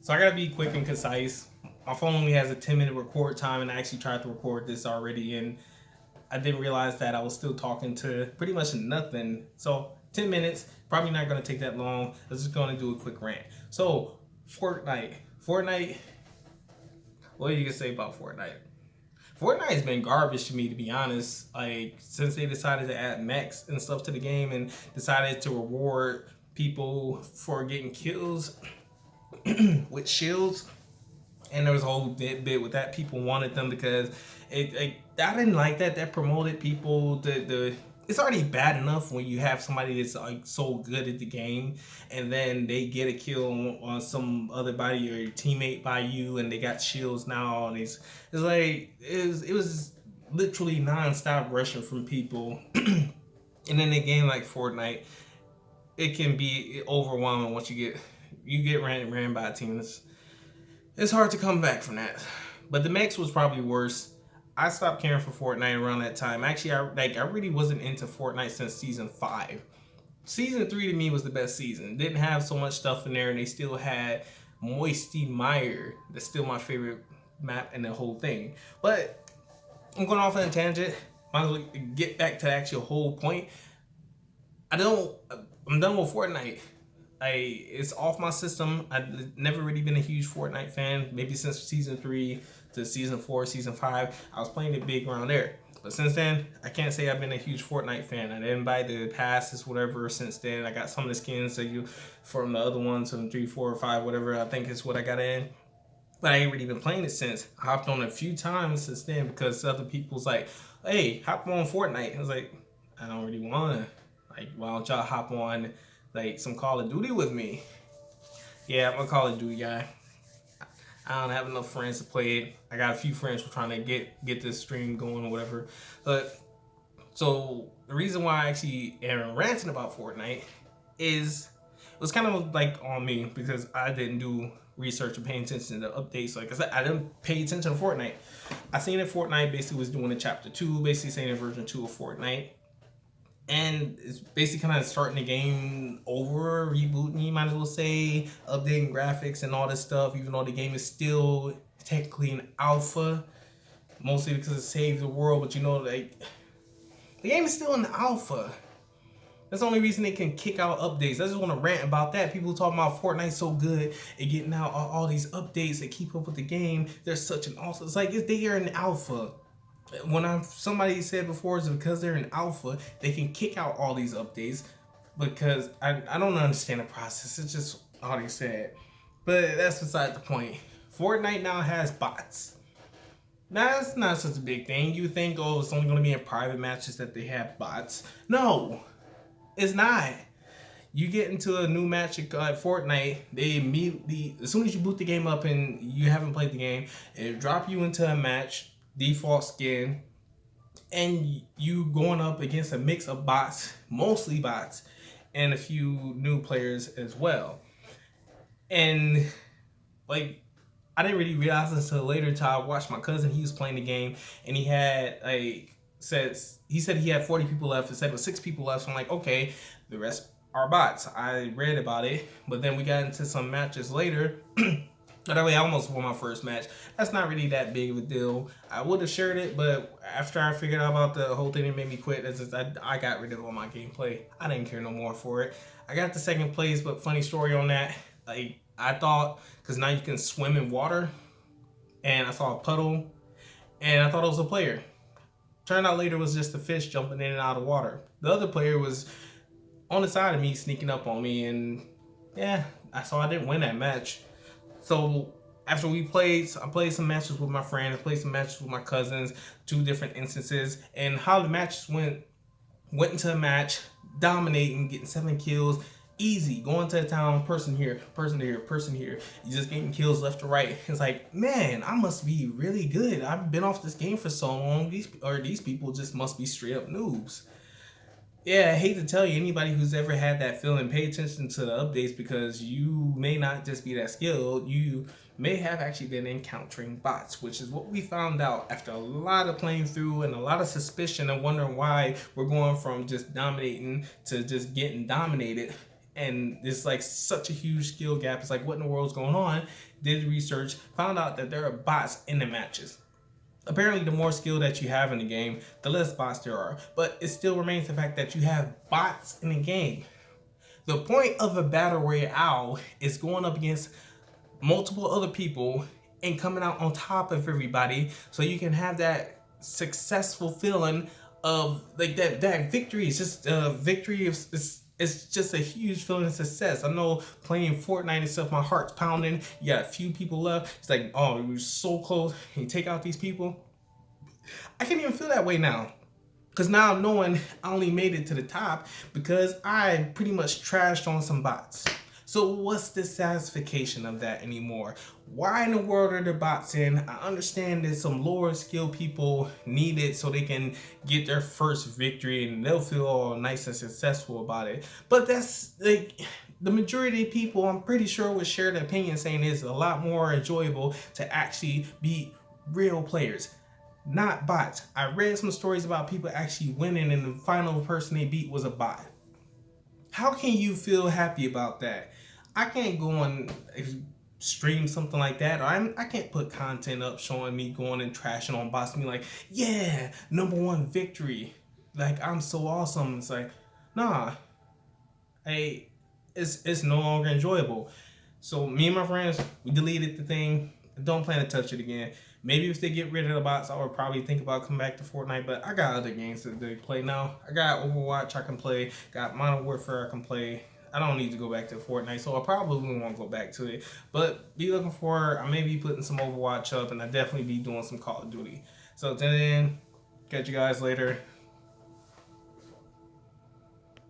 So I gotta be quick and concise. My phone only has a 10-minute record time, and I actually tried to record this already, and I didn't realize that I was still talking to pretty much nothing. So 10 minutes, probably not gonna take that long. I'm just gonna do a quick rant. So Fortnite, Fortnite. What do you can say about Fortnite? Fortnite has been garbage to me, to be honest. Like since they decided to add mechs and stuff to the game and decided to reward people for getting kills with shields, and there was a whole bit with that. People wanted them because I didn't like that. That promoted people. The It's already bad enough when you have somebody that's like so good at the game, and then they get a kill on some other body or your teammate by you, and they got shields now, and it's like it was literally non-stop rushing from people. And then a game like Fortnite, it can be overwhelming once you get ran by teams. It's hard to come back from that. But the Max was probably worse. I stopped caring for Fortnite around that time. Actually, I really wasn't into Fortnite since season 5. Season 3 to me was the best season. Didn't have so much stuff in there, and they still had Moisty Mire. That's still my favorite map in the whole thing. But I'm going off on a tangent. Might as well get back to the actual whole point. I don't. I'm done with Fortnite. It's off my system. I've never really been a huge Fortnite fan. Maybe since season 3 to season 4, season 5, I was playing it big around there. But since then, I can't say I've been a huge Fortnite fan. I didn't buy the passes, whatever. Since then, I got some of the skins that you from the other ones, from 3, 4, or 5, whatever. I think is what I got in. But I ain't really been playing it since. I hopped on a few times since then because other people's like, "Hey, hop on Fortnite." I was like, I don't really wanna. Like, why don't y'all hop on like some Call of Duty with me? Yeah, I'm a Call of Duty guy. I don't have enough friends to play it. I got a few friends who are trying to get this stream going or whatever. But so the reason why I actually am ranting about Fortnite is it was kind of like on me because I didn't do research and paying attention to updates. Like I said, I didn't pay attention to Fortnite. I seen that Fortnite basically was doing a chapter 2, basically saying a version 2 of Fortnite. And it's basically kind of starting the game over, rebooting, you might as well say, updating graphics and all this stuff, even though the game is still technically an alpha, mostly because it saved the world. But you know, like, the game is still an alpha. That's the only reason they can kick out updates. I just want to rant about that. People talking about Fortnite so good and getting out all these updates that keep up with the game. They're such an alpha. It's like if they are an alpha. When somebody said before, it's because they're an alpha, they can kick out all these updates because I don't understand the process. It's just all they said. But that's beside the point. Fortnite now has bots. Now, that's not such a big thing. You think, oh, it's only going to be in private matches that they have bots. No, it's not. You get into a new match at Fortnite, they immediately, as soon as you boot the game up and you haven't played the game, it drop you into a match, default skin, and you going up against a mix of bots, mostly bots, and a few new players as well. And like, I didn't really realize this until later. Until I watched my cousin. He was playing the game, and he had said he had 40 people left. It said it was 6 people left. So I'm like, okay, the rest are bots. I read about it, but then we got into some matches later. That way, I almost won my first match. That's not really that big of a deal. I would have shared it, but after I figured out about the whole thing, it made me quit. I got rid of all my gameplay. I didn't care no more for it. I got the second place, but funny story on that. Like, I thought, because now you can swim in water, and I saw a puddle, and I thought it was a player. Turned out later it was just a fish jumping in and out of water. The other player was on the side of me, sneaking up on me, and yeah, I didn't win that match. So after I played some matches with my friends, I played some matches with my cousins, 2 different instances, and how the matches went into a match, dominating, getting 7 kills, easy, going to the town, person here, person here, person here. You just getting kills left to right. It's like, man, I must be really good. I've been off this game for so long. These people just must be straight up noobs. Yeah, I hate to tell you, anybody who's ever had that feeling, pay attention to the updates because you may not just be that skilled. You may have actually been encountering bots, which is what we found out after a lot of playing through and a lot of suspicion and wondering why we're going from just dominating to just getting dominated. and it's like such a huge skill gap. It's like, what in the world's going on? Did research, found out that there are bots in the matches. Apparently, the more skill that you have in the game, the less bots there are. But it still remains the fact that you have bots in the game. The point of a battle royale is going up against multiple other people and coming out on top of everybody, so you can have that successful feeling of like that victory. It's just victory it's just a huge feeling of success. I know playing Fortnite and stuff, my heart's pounding. You got a few people left. It's like, oh, we were so close. And you take out these people. I can't even feel that way now. Because now I'm knowing I only made it to the top because I pretty much trashed on some bots. So what's the satisfaction of that anymore? Why in the world are there bots in? I understand that some lower skill people need it so they can get their first victory and they'll feel all nice and successful about it. But that's like the majority of people, I'm pretty sure, would share the opinion saying it's a lot more enjoyable to actually beat real players, not bots. I read some stories about people actually winning and the final person they beat was a bot. How can you feel happy about that? I can't go on stream something like that. Or I can't put content up showing me going and trashing on bots and be like, yeah, #1 victory. Like, I'm so awesome. It's like, nah. Hey, it's no longer enjoyable. So me and my friends, we deleted the thing. I don't plan to touch it again. Maybe if they get rid of the bots, I would probably think about coming back to Fortnite, but I got other games that they play now. I got Overwatch I can play, got Modern Warfare I can play. I don't need to go back to Fortnite, so I probably won't go back to it. But be looking for, I may be putting some Overwatch up, and I definitely be doing some Call of Duty. So then, catch you guys later.